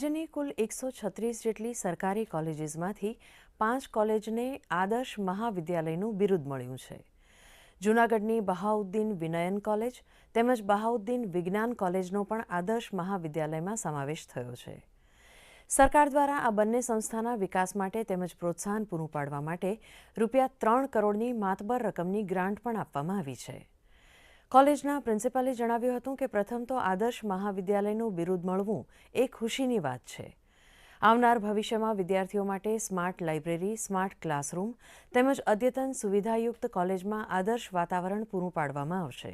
રાજ્યની કુલ 136 જેટલી સરકારી કોલેજીસમાંથી 5 કોલેજને આદર્શ મહાવિદ્યાલયનું બિરુદ મળ્યું છે. જૂનાગઢની બહાઉદ્દીન વિનયન કોલેજ તેમજ બહાઉદ્દીન વિજ્ઞાન કોલેજનો પણ આદર્શ મહાવિદ્યાલયમાં સમાવેશ થયો છે. સરકાર દ્વારા આ બંને સંસ્થાના વિકાસ માટે તેમજ પ્રોત્સાહન પૂરું પાડવા માટે ₹3 કરોડની માતબર રકમની ગ્રાન્ટ પણ આપવામાં આવી છે. કોલેજના પ્રિન્સિપાલે જણાવ્યું હતું કે પ્રથમ તો આદર્શ મહાવિદ્યાલયનું બિરુદ મળવું એ ખુશીની વાત છે. આવનાર ભવિષ્યમાં વિદ્યાર્થીઓ માટે સ્માર્ટ લાઇબ્રેરી, સ્માર્ટ ક્લાસરૂમ તેમજ અદ્યતન સુવિધાયુક્ત કોલેજમાં આદર્શ વાતાવરણ પૂરું પાડવામાં આવશે.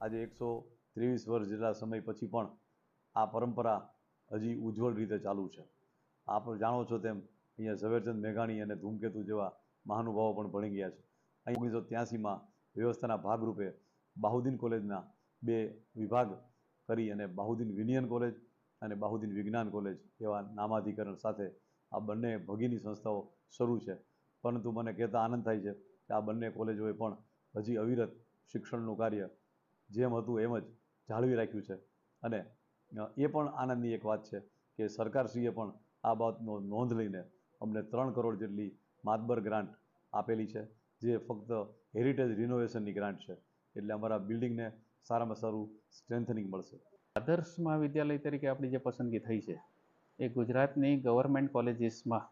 આજે 123 વર્ષ જેટલા સમય પછી પણ આ પરંપરા હજી ઉજ્જવળ રીતે ચાલુ છે. આપ જાણો છો તેમ અહીંયા ઝવેરચંદ મેઘાણી અને ધૂમકેતુ જેવા મહાનુભાવો પણ ભણી ગયા છે. અહીં 1983માં વ્યવસ્થાના ભાગરૂપે બહાઉદ્દીન કોલેજના 2 વિભાગ કરી અને બહાઉદ્દીન વિનયન કોલેજ અને બહાઉદ્દીન વિજ્ઞાન કોલેજ એવા નામાધિકરણ સાથે આ બંને ભગીની સંસ્થાઓ શરૂ છે. પરંતુ મને કહેતા આનંદ થાય છે કે આ બંને કોલેજોએ પણ હજી અવિરત શિક્ષણનું કાર્ય જેમ હતું એમ જ જાળવી રાખ્યું છે. અને એ પણ આનંદની એક વાત છે કે સરકારશ્રીએ પણ આ બાબતનો નોંધ લઈને અમને 3 કરોડ જેટલી માતબર ગ્રાન્ટ આપેલી છે, જે ફક્ત હેરિટેજ રિનોવેશનની ગ્રાન્ટ છે. એટલે અમારા બિલ્ડિંગને સારામાં સારું સ્ટ્રેન્થનિંગ મળશે. આદર્શ મહાવિદ્યાલય તરીકે આપણી જે પસંદગી થઈ છે એ ગુજરાતની ગવર્મેન્ટ કોલેજીસમાં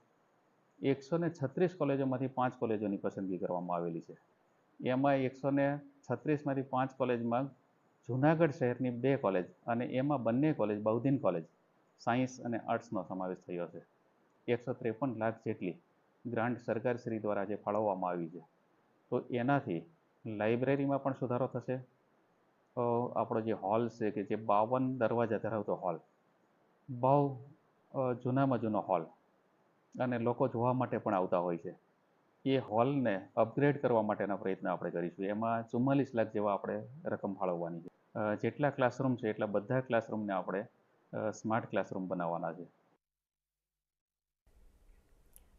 136 કોલેજોમાંથી 5 કોલેજોની પસંદગી કરવામાં આવેલી છે. એમાં 136માંથી 5 કોલેજમાં જૂનાગઢ શહેરની 2 કોલેજ અને એમાં બંને કોલેજ બહાઉદ્દીન કોલેજ સાયન્સ અને આર્ટ્સનો સમાવેશ થયો છે. 153 લાખ જેટલી ગ્રાન્ટ સરકારશ્રી દ્વારા જે ફાળવવામાં આવી છે, તો એનાથી લાઇબ્રેરીમાં પણ સુધારો થશે. આપણો જે હોલ છે કે જે 52 દરવાજા ધરાવતો હોલ, બહુ જૂનામાં જૂનો હોલ અને લોકો જોવા માટે પણ આવતા હોય છે, એ હોલને અપગ્રેડ કરવા માટેના પ્રયત્ન આપણે કરીશું. એમાં 44 લાખ જેવા આપણે રકમ ફાળવવાની છે. જેટલા ક્લાસરૂમ છે એટલા બધા ક્લાસરૂમને આપણે સ્માર્ટ ક્લાસરૂમ બનાવવાના છે.